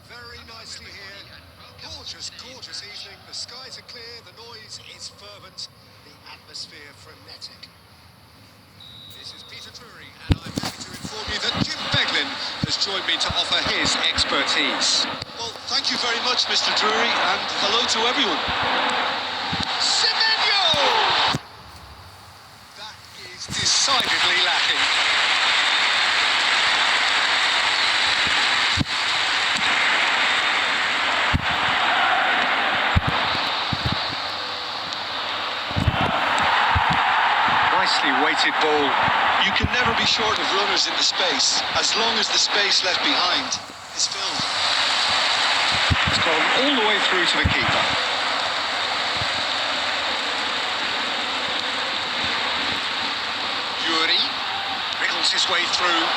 Very nicely here. Gorgeous, gorgeous evening. The skies are clear, the noise is fervent, the atmosphere frenetic. This is Peter Drury, and I'm happy to inform you that Jim Beglin has joined me to offer his expertise. Well, thank you very much, Mr. Drury, and hello to everyone. Semenyo! That is decidedly lacking. Nicely weighted ball. You can never be short of runners in the space, as long as the space left behind is filled. It's gone all the way through to the keeper. Yuri wriggles his way through.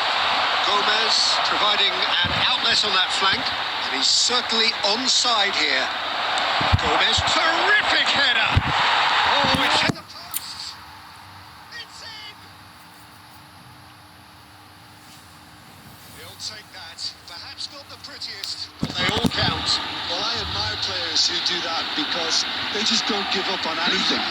Gomez providing an outlet on that flank, and he's certainly onside here. Gomez, terrific header! Oh, it's hit the post! It's in! He'll take that. Perhaps not the prettiest, but they all count. Well, I admire players who do that because they just don't give up on anything.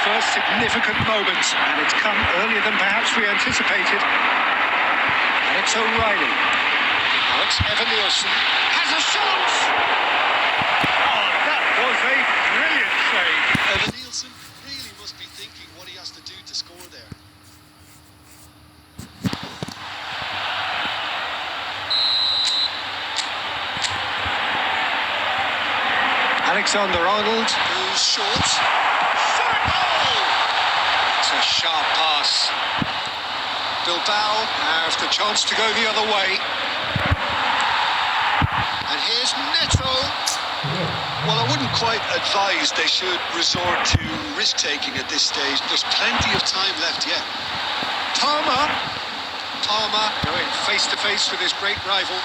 First significant moment, and it's come earlier than perhaps we anticipated. And it's O'Reilly. Now it's Evan Nielsen. Has a shot! Oh, that was a brilliant save. Evan Nielsen really must be thinking what he has to do to score there. Alexander-Arnold, who's short. It's a sharp pass. Bilbao have the chance to go the other way. And here's Neto. Well, I wouldn't quite advise they should resort to risk-taking at this stage. There's plenty of time left yet. Palmer going face-to-face with his great rival.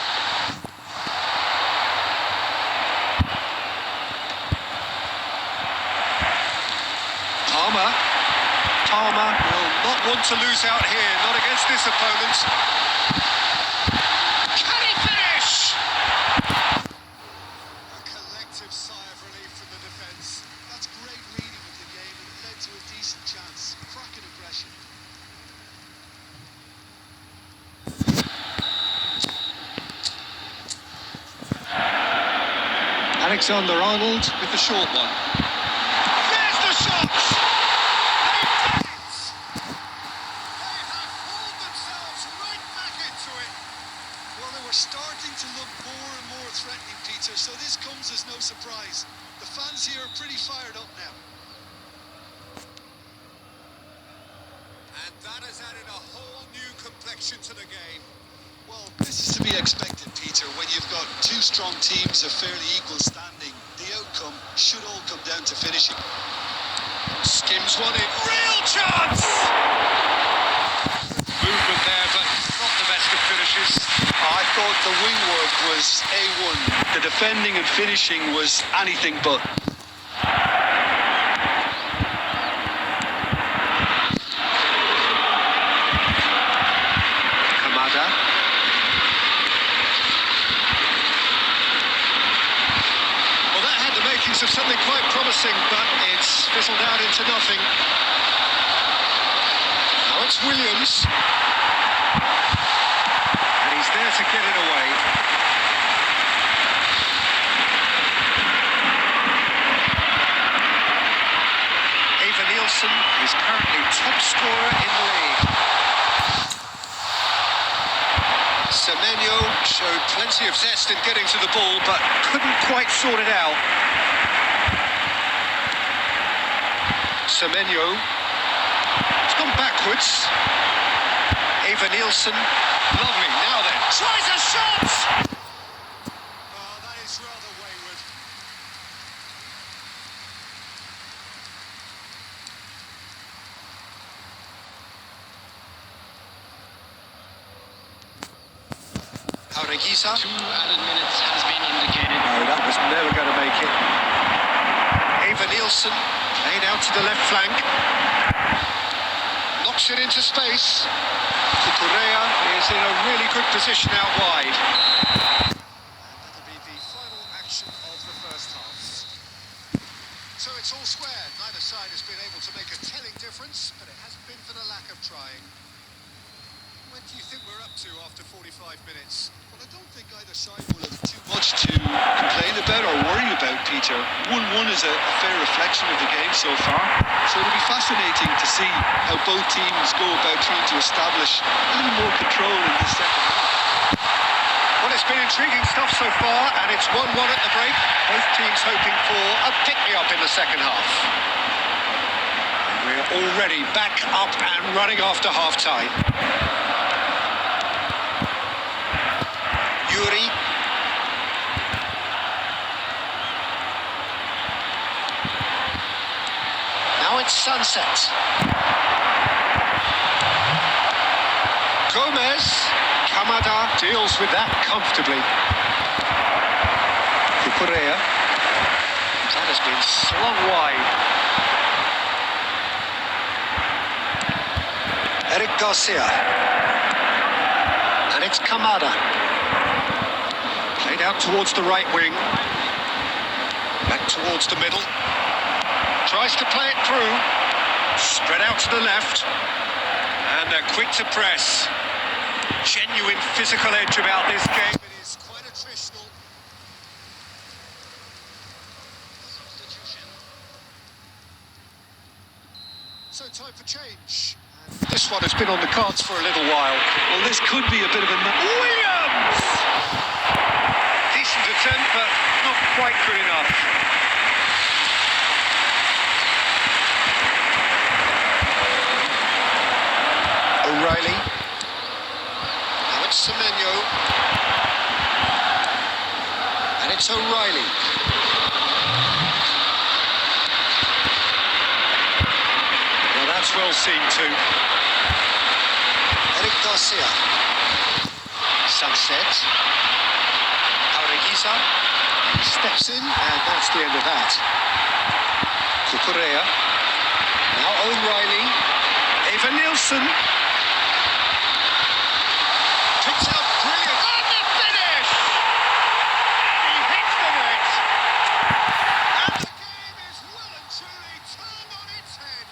Palmer will not want to lose out here, not against this opponent. Can he finish? A collective sigh of relief from the defence. That's great reading of the game and it led to a decent chance. Cracking aggression. Alexander-Arnold with the short one. There's the shot! Starting to look more and more threatening, Peter, so this comes as no surprise. The fans here are pretty fired up now. And that has added a whole new complexion to the game. Well, this is to be expected, Peter. When you've got two strong teams of fairly equal standing, the outcome should all come down to finishing. Skims one in. Real chance! Movement there, but not the best of finishes. I thought the wing work was A1. The defending and finishing was anything but. Kamada. Well, that had the makings of something quite promising, but it's fizzled out into nothing. Now it's Williams. He's there to get it away. Evan Nielsen is currently top scorer in the league. Semenyo showed plenty of zest in getting to the ball, but couldn't quite sort it out. Semenyo has gone backwards. Evan Nielsen, lovely, now then, tries a shot! Oh, that is rather wayward. Jaureguisa. 2 added minutes has been indicated. No, that was never going to make it. Evan Nielsen, played out to the left flank. Knocks it into space. Correa is in a really good position out wide. And that'll be the final action of the first half. So it's all square. Neither side has been able to make a telling difference, but it hasn't been for the lack of trying. What do you think we're up to after 45 minutes? Well, I don't think either side will have too much to complain about or worry about, Peter. 1-1 is a fair reflection of the game so far. So it'll be fascinating to see how both teams go about trying to establish a little more control in this second half. Well, it's been intriguing stuff so far, and it's 1-1 at the break. Both teams hoping for a pick-me-up in the second half. And we're already back up and running after half-time. Yuri. Now it's Sunset. Gomez. Kamada deals with that comfortably. Correa. That has been slung wide. Eric Garcia. And it's Kamada. Played out towards the right wing. Back towards the middle. Tries to play it through. Spread out to the left. And they're quick to press. Genuine physical edge about this game. It is quite attritional. Substitution. So time for change. And this one has been on the cards for a little while. Well, this could be a bit of a... Williams! Decent attempt, but not quite good enough. O'Reilly. Now it's Semenyo. And it's O'Reilly. Well, that's well seen too. Eric Garcia. Sunset. Aurigiza. Steps in, and that's the end of that. Correa. Now O'Reilly. Eva Nielsen. Picks out brilliant. And the finish! He hits the net. And the game is well and truly turned on its head.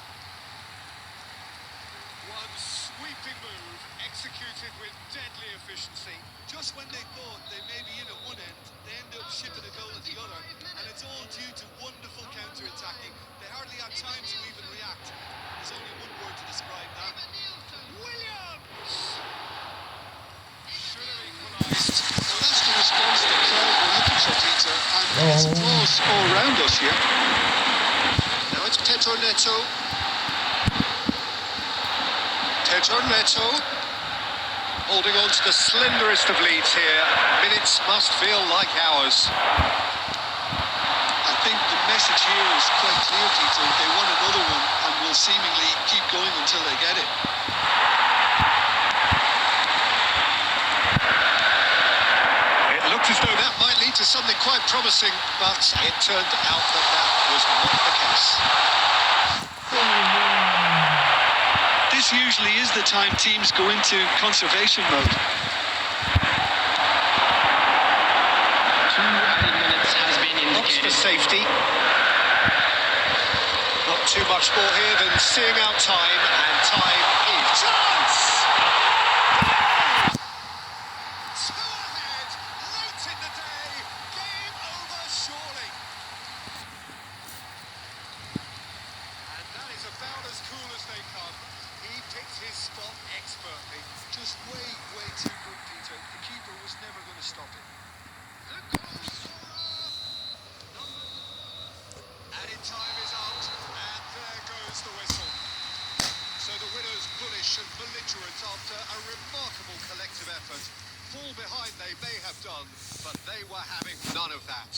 One sweeping move, executed with deadly efficiency. Just when they thought they may be in at one end, they end up shipping a goal at the other. And it's all due to wonderful counter-attacking. They hardly had time to even react. There's only one word to describe that. Williams! Should have So equalised. that's the response the crowd were looking for, Peter. And it's applause all around us here. Now it's Pedro Neto. Pedro Neto. Holding on to the slenderest of leads here. Minutes must feel like hours. I think the message here is quite clear, Peter. They want another one and will seemingly keep going until they get it. It looked as though that might lead to something quite promising, but it turned out that that was not the case. This usually is the time teams go into conservation mode. 2 added minutes has been Lots for indicated. safety. Not too much more here than seeing out time, and time is chance! Two ahead, late in the day, game over surely. And that is about as cool as they come. He picked his spot expertly. Just way, way too good, Peter. The keeper was never going to stop it. The goal scorer! Added time is out, and there goes the whistle. So the winners bullish and belligerent after a remarkable collective effort. Fall behind they may have done, but they were having none of that.